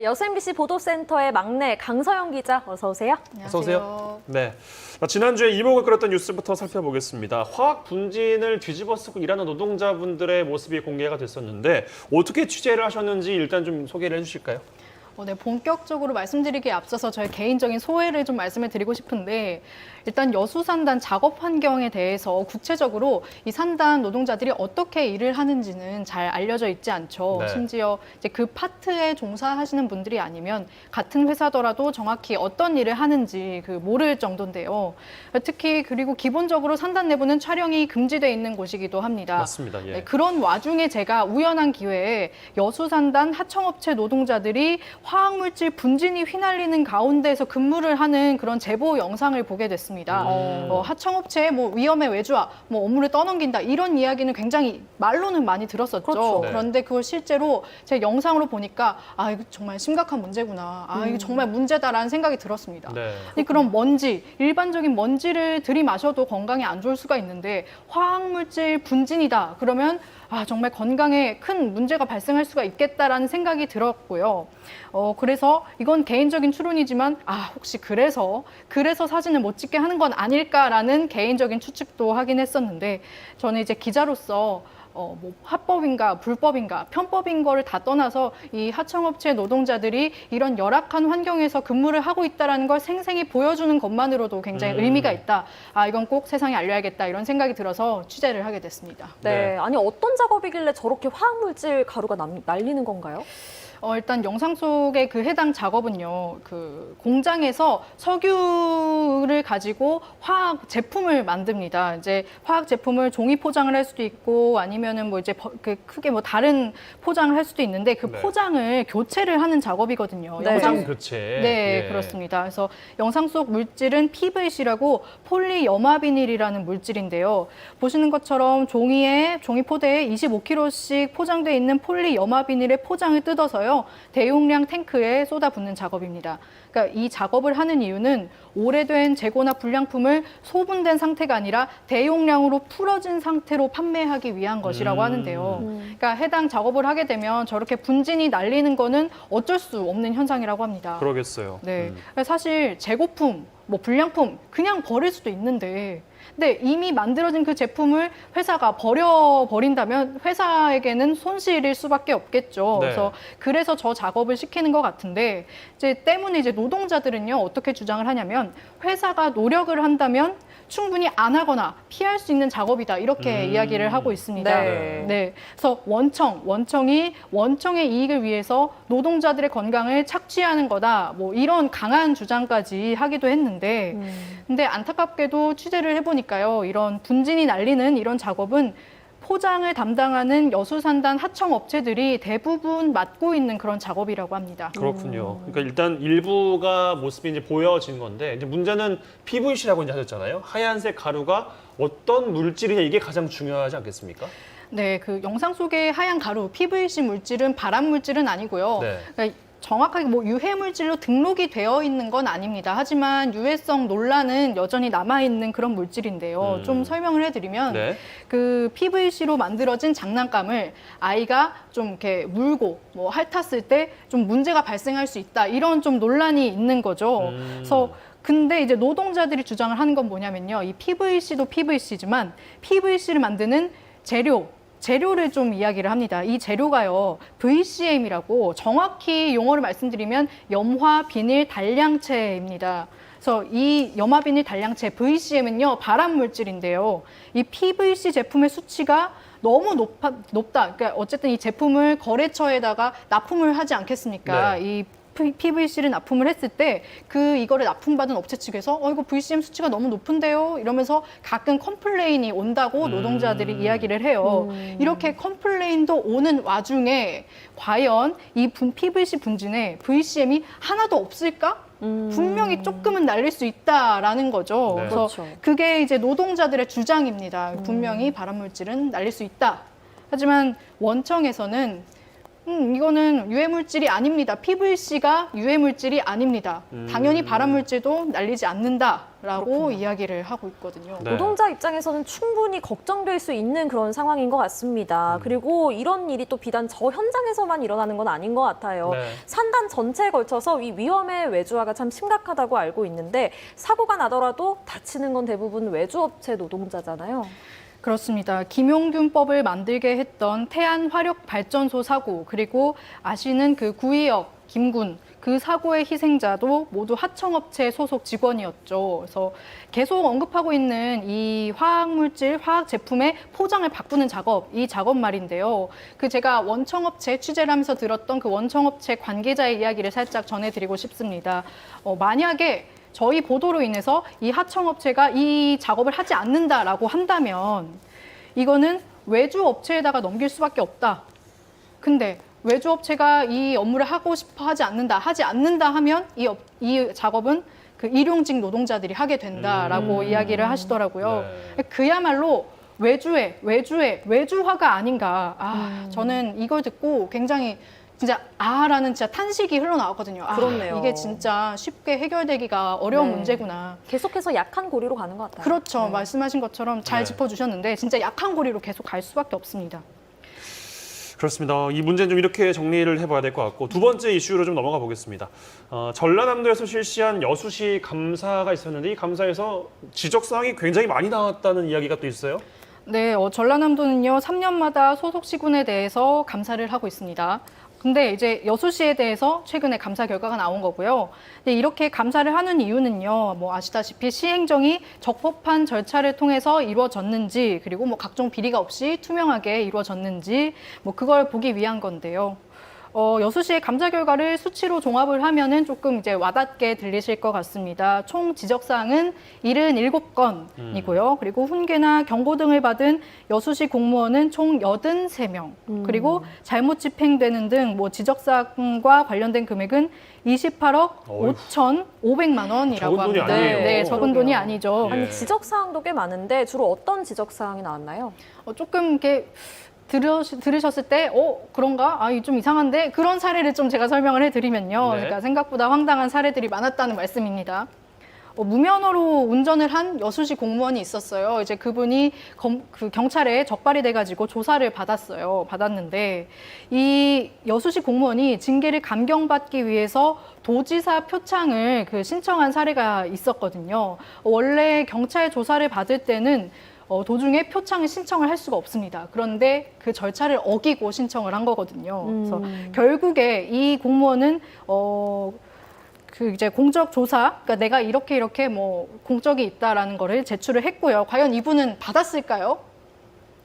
여수 MBC 보도센터의 막내 강서영 기자, 어서 오세요. 안녕하세요. 어서 오세요. 네, 지난주에 이목을 끌었던 뉴스부터 살펴보겠습니다. 화학 분진을 뒤집어쓰고 일하는 노동자분들의 모습이 공개가 됐었는데 어떻게 취재를 하셨는지 일단 좀 소개를 해주실까요? 네, 본격적으로 말씀드리기에 앞서서 저의 개인적인 소회를 좀 말씀을 드리고 싶은데 일단 여수 산단 작업 환경에 대해서 구체적으로 이 산단 노동자들이 어떻게 일을 하는지는 잘 알려져 있지 않죠. 네. 심지어 이제 그 파트에 종사하시는 분들이 아니면 같은 회사더라도 정확히 어떤 일을 하는지 모를 정도인데요. 특히 그리고 기본적으로 산단 내부는 촬영이 금지돼 있는 곳이기도 합니다. 맞습니다. 예. 네, 그런 와중에 제가 우연한 기회에 여수 산단 하청업체 노동자들이 화학물질 분진이 휘날리는 가운데에서 근무를 하는 그런 제보 영상을 보게 됐습니다. 하청업체의 위험에 외주화, 업무를 떠넘긴다 이런 이야기는 굉장히 말로는 많이 들었었죠. 그렇죠. 네. 그런데 그걸 실제로 제 영상으로 보니까 이거 정말 심각한 문제구나. 이거 정말 문제다라는 생각이 들었습니다. 네. 아니, 그럼 먼지, 일반적인 먼지를 들이마셔도 건강에 안 좋을 수가 있는데 화학물질 분진이다. 그러면 정말 건강에 큰 문제가 발생할 수가 있겠다라는 생각이 들었고요. 그래서 이건 개인적인 추론이지만 혹시 그래서 사진을 못 찍게 하는 건 아닐까라는 개인적인 추측도 하긴 했었는데 저는 이제 기자로서 합법인가 불법인가 편법인 거를 다 떠나서 이 하청업체 노동자들이 이런 열악한 환경에서 근무를 하고 있다는 걸 생생히 보여주는 것만으로도 굉장히 의미가 있다. 이건 꼭 세상에 알려야겠다 이런 생각이 들어서 취재를 하게 됐습니다. 네, 아니 어떤 작업이길래 저렇게 화학물질 가루가 날리는 건가요? 일단 영상 속의 그 해당 작업은요, 그 공장에서 석유를 가지고 화학 제품을 만듭니다. 이제 화학 제품을 종이 포장을 할 수도 있고 아니면은 크게 다른 포장을 할 수도 있는데 그 네. 포장을 교체를 하는 작업이거든요. 네. 포장 교체. 네, 예. 그렇습니다. 그래서 영상 속 물질은 PVC라고 폴리염화비닐이라는 물질인데요. 보시는 것처럼 종이 포대에 25kg씩 포장되어 있는 폴리염화비닐의 포장을 뜯어서요. 대용량 탱크에 쏟아붓는 작업입니다. 그러니까 이 작업을 하는 이유는 오래된 재고나 불량품을 소분된 상태가 아니라 대용량으로 풀어진 상태로 판매하기 위한 것이라고 하는데요. 그러니까 해당 작업을 하게 되면 저렇게 분진이 날리는 거는 어쩔 수 없는 현상이라고 합니다. 그러겠어요. 네, 사실 재고품, 불량품 그냥 버릴 수도 있는데 근데 이미 만들어진 그 제품을 회사가 버린다면 회사에게는 손실일 수밖에 없겠죠. 네. 그래서 저 작업을 시키는 것 같은데 때문에 노동자들은요 어떻게 주장을 하냐면 회사가 노력을 한다면 충분히 안 하거나 피할 수 있는 작업이다 이렇게 이야기를 하고 있습니다. 네. 네, 그래서 원청의 이익을 위해서 노동자들의 건강을 착취하는 거다. 이런 강한 주장까지 하기도 했는데, 근데 안타깝게도 취재를 해보니까요, 이런 분진이 날리는 이런 작업은 포장을 담당하는 여수산단 하청업체들이 대부분 맡고 있는 그런 작업이라고 합니다. 그렇군요. 그러니까 일단 일부가 모습이 이제 보여진 건데 이제 문제는 PVC라고 이제 하셨잖아요. 하얀색 가루가 어떤 물질이냐 이게 가장 중요하지 않겠습니까? 네, 그 영상 속의 하얀 가루, PVC 물질은 발암 물질은 아니고요. 네. 그러니까 정확하게 유해 물질로 등록이 되어 있는 건 아닙니다. 하지만 유해성 논란은 여전히 남아 있는 그런 물질인데요. 좀 설명을 해드리면 네. 그 PVC로 만들어진 장난감을 아이가 좀 이렇게 물고 핥았을 때 좀 문제가 발생할 수 있다. 이런 좀 논란이 있는 거죠. 그래서 근데 이제 노동자들이 주장을 하는 건 뭐냐면요. 이 PVC도 PVC지만 PVC를 만드는 재료를 좀 이야기를 합니다. 이 재료가요, VCM이라고 정확히 용어를 말씀드리면 염화 비닐 단량체입니다. 그래서 이 염화 비닐 단량체 VCM은요, 발암 물질인데요. 이 PVC 제품의 수치가 너무 높다. 그러니까 어쨌든 이 제품을 거래처에다가 납품을 하지 않겠습니까? 네. 이 PVC를 납품을 했을 때 이거를 납품받은 업체 측에서 이거 VCM 수치가 너무 높은데요 이러면서 가끔 컴플레인이 온다고 노동자들이 이야기를 해요. 이렇게 컴플레인도 오는 와중에 과연 이 PVC 분진에 VCM이 하나도 없을까? 분명히 조금은 날릴 수 있다라는 거죠. 네. 그래서 그렇죠. 그게 이제 노동자들의 주장입니다. 분명히 발암물질은 날릴 수 있다. 하지만 원청에서는 이거는 유해물질이 아닙니다. PVC가 유해물질이 아닙니다. 당연히 발암물질도 날리지 않는다라고 그렇군요. 이야기를 하고 있거든요. 네. 노동자 입장에서는 충분히 걱정될 수 있는 그런 상황인 것 같습니다. 그리고 이런 일이 또 비단 저 현장에서만 일어나는 건 아닌 것 같아요. 네. 산단 전체에 걸쳐서 이 위험의 외주화가 참 심각하다고 알고 있는데 사고가 나더라도 다치는 건 대부분 외주업체 노동자잖아요. 그렇습니다. 김용균법을 만들게 했던 태안화력발전소 사고, 그리고 아시는 그 구의역 김군, 그 사고의 희생자도 모두 하청업체 소속 직원이었죠. 그래서 계속 언급하고 있는 이 화학물질, 화학 제품의 포장을 바꾸는 작업, 이 작업 말인데요. 그 제가 원청업체 취재를 하면서 들었던 그 원청업체 관계자의 이야기를 살짝 전해드리고 싶습니다. 만약에 저희 보도로 인해서 이 하청업체가 이 작업을 하지 않는다라고 한다면 이거는 외주업체에다가 넘길 수밖에 없다. 근데 외주업체가 이 업무를 하고 싶어 하지 않는다 하면 이 작업은 그 일용직 노동자들이 하게 된다라고 이야기를 하시더라고요. 네. 그야말로 외주화가 아닌가. 저는 이걸 듣고 굉장히 진짜 라는 진짜 탄식이 흘러나왔거든요. 그렇네요. 이게 진짜 쉽게 해결되기가 어려운 네. 문제구나. 계속해서 약한 고리로 가는 것 같아요. 그렇죠. 말씀하신 것처럼 잘 네. 짚어주셨는데 진짜 약한 고리로 계속 갈 수밖에 없습니다. 그렇습니다. 이 문제는 좀 이렇게 정리를 해봐야 될 것 같고 두 번째 이슈로 좀 넘어가 보겠습니다. 전라남도에서 실시한 여수시 감사가 있었는데 이 감사에서 지적사항이 굉장히 많이 나왔다는 이야기가 또 있어요. 네, 전라남도는요 3년마다 소속 시군에 대해서 감사를 하고 있습니다. 근데 이제 여수시에 대해서 최근에 감사 결과가 나온 거고요. 근데 이렇게 감사를 하는 이유는요, 뭐 아시다시피 시행정이 적법한 절차를 통해서 이루어졌는지, 그리고 뭐 각종 비리가 없이 투명하게 이루어졌는지, 뭐 그걸 보기 위한 건데요. 여수시의 감사 결과를 수치로 종합을 하면은 조금 이제 와닿게 들리실 것 같습니다. 총 지적사항은 77건이고요. 그리고 훈계나 경고 등을 받은 여수시 공무원은 총 83명. 그리고 잘못 집행되는 등 뭐 지적사항과 관련된 금액은 28억 어휴. 5,500만 원이라고 적은 돈이 합니다. 아니에요. 네, 적은 그러게요. 돈이 아니죠. 예. 아니 지적사항도 꽤 많은데 주로 어떤 지적사항이 나왔나요? 조금 이렇게 들으셨을 때, 그런가? 이거 좀 이상한데? 그런 사례를 좀 제가 설명을 해드리면요. 네. 그러니까 생각보다 황당한 사례들이 많았다는 말씀입니다. 무면허로 운전을 한 여수시 공무원이 있었어요. 이제 그분이 그 경찰에 적발이 돼가지고 조사를 받았는데 이 여수시 공무원이 징계를 감경받기 위해서 도지사 표창을 신청한 사례가 있었거든요. 원래 경찰 조사를 받을 때는 도중에 표창을 신청을 할 수가 없습니다. 그런데 그 절차를 어기고 신청을 한 거거든요. 그래서 결국에 이 공무원은 이제 공적 조사, 그러니까 내가 이렇게 뭐 공적이 있다라는 거를 제출을 했고요. 과연 이분은 받았을까요?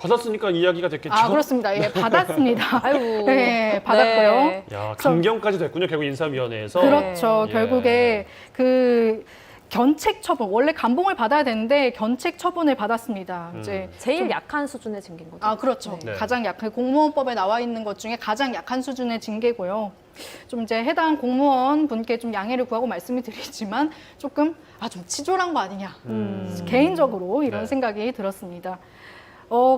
받았으니까 이야기가 됐겠죠. 그렇습니다. 예, 받았습니다. 아이고. 네, 받았고요. 네. 야, 감경까지 됐군요. 결국 인사위원회에서. 그렇죠. 예. 결국에 견책 처분, 원래 감봉을 받아야 되는데 견책 처분을 받았습니다. 이제 제일 약한 수준의 징계인 거죠. 그렇죠. 네. 가장 약한 공무원법에 나와 있는 것 중에 가장 약한 수준의 징계고요. 좀 이제 해당 공무원 분께 좀 양해를 구하고 말씀을 드리지만 조금 좀 치졸한 거 아니냐. 개인적으로 이런 네. 생각이 들었습니다.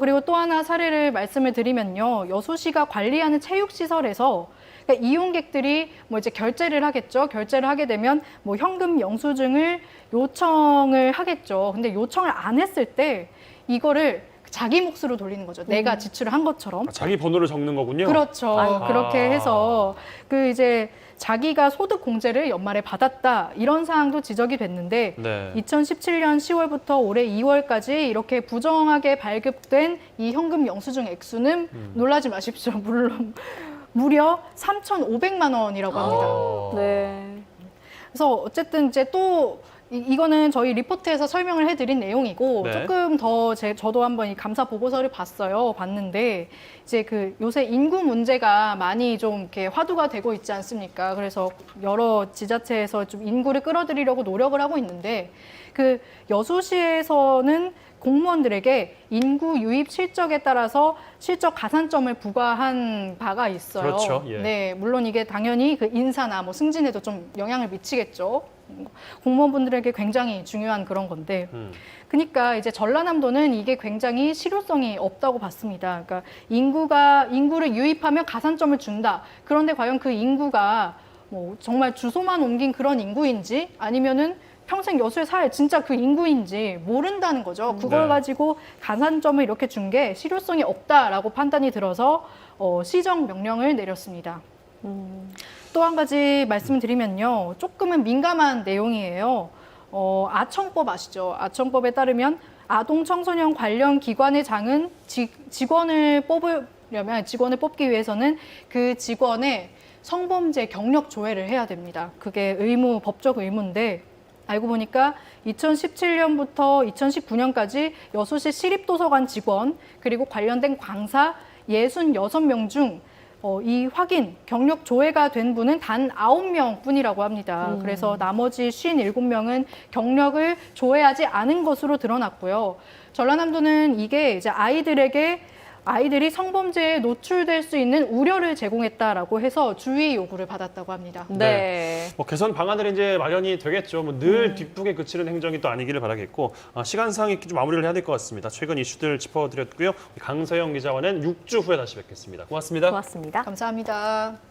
그리고 또 하나 사례를 말씀을 드리면요. 여수시가 관리하는 체육시설에서 그러니까 이용객들이 뭐 이제 결제를 하겠죠. 결제를 하게 되면 뭐 현금 영수증을 요청을 하겠죠. 근데 요청을 안 했을 때 이거를 자기 몫으로 돌리는 거죠. 내가 지출을 한 것처럼. 자기 번호를 적는 거군요. 그렇죠. 그렇게 아. 해서 이제 자기가 소득 공제를 연말에 받았다 이런 사항도 지적이 됐는데 네. 2017년 10월부터 올해 2월까지 이렇게 부정하게 발급된 이 현금 영수증 액수는 놀라지 마십시오. 물론 무려 3,500만 원이라고 합니다. 네. 그래서 어쨌든 이제 또 이거는 저희 리포트에서 설명을 해드린 내용이고 네. 조금 더 저도 한번 이 감사 보고서를 봤는데 이제 요새 인구 문제가 많이 좀 이렇게 화두가 되고 있지 않습니까? 그래서 여러 지자체에서 좀 인구를 끌어들이려고 노력을 하고 있는데 여수시에서는 공무원들에게 인구 유입 실적에 따라서 실적 가산점을 부과한 바가 있어요. 그렇죠. 예. 네, 물론 이게 당연히 인사나 뭐 승진에도 좀 영향을 미치겠죠. 공무원분들에게 굉장히 중요한 그런 건데 그러니까 이제 전라남도는 이게 굉장히 실효성이 없다고 봤습니다. 그러니까 인구를 유입하면 가산점을 준다. 그런데 과연 그 인구가 뭐 정말 주소만 옮긴 그런 인구인지 아니면은 평생 여수에 살 진짜 그 인구인지 모른다는 거죠. 그걸 네. 가지고 가산점을 이렇게 준 게 실효성이 없다라고 판단이 들어서 시정 명령을 내렸습니다. 또 한 가지 말씀드리면요. 조금은 민감한 내용이에요. 아청법 아시죠? 아청법에 따르면 아동 청소년 관련 기관의 장은 직원을 뽑기 위해서는 그 직원의 성범죄 경력 조회를 해야 됩니다. 그게 법적 의무인데 알고 보니까 2017년부터 2019년까지 여수시 시립도서관 직원 그리고 관련된 강사 66명 중 이 경력 조회가 된 분은 단 9명 뿐이라고 합니다. 그래서 나머지 57명은 경력을 조회하지 않은 것으로 드러났고요. 전라남도는 이게 이제 아이들이 성범죄에 노출될 수 있는 우려를 제공했다라고 해서 주의 요구를 받았다고 합니다. 네. 뭐 개선 방안들이 이제 마련이 되겠죠. 뭐 늘 뒷북에 그치는 행정이 또 아니기를 바라겠고 시간상 있게 좀 마무리를 해야 될 것 같습니다. 최근 이슈들 짚어드렸고요. 강서영 기자와는 6주 후에 다시 뵙겠습니다. 고맙습니다. 고맙습니다. 감사합니다.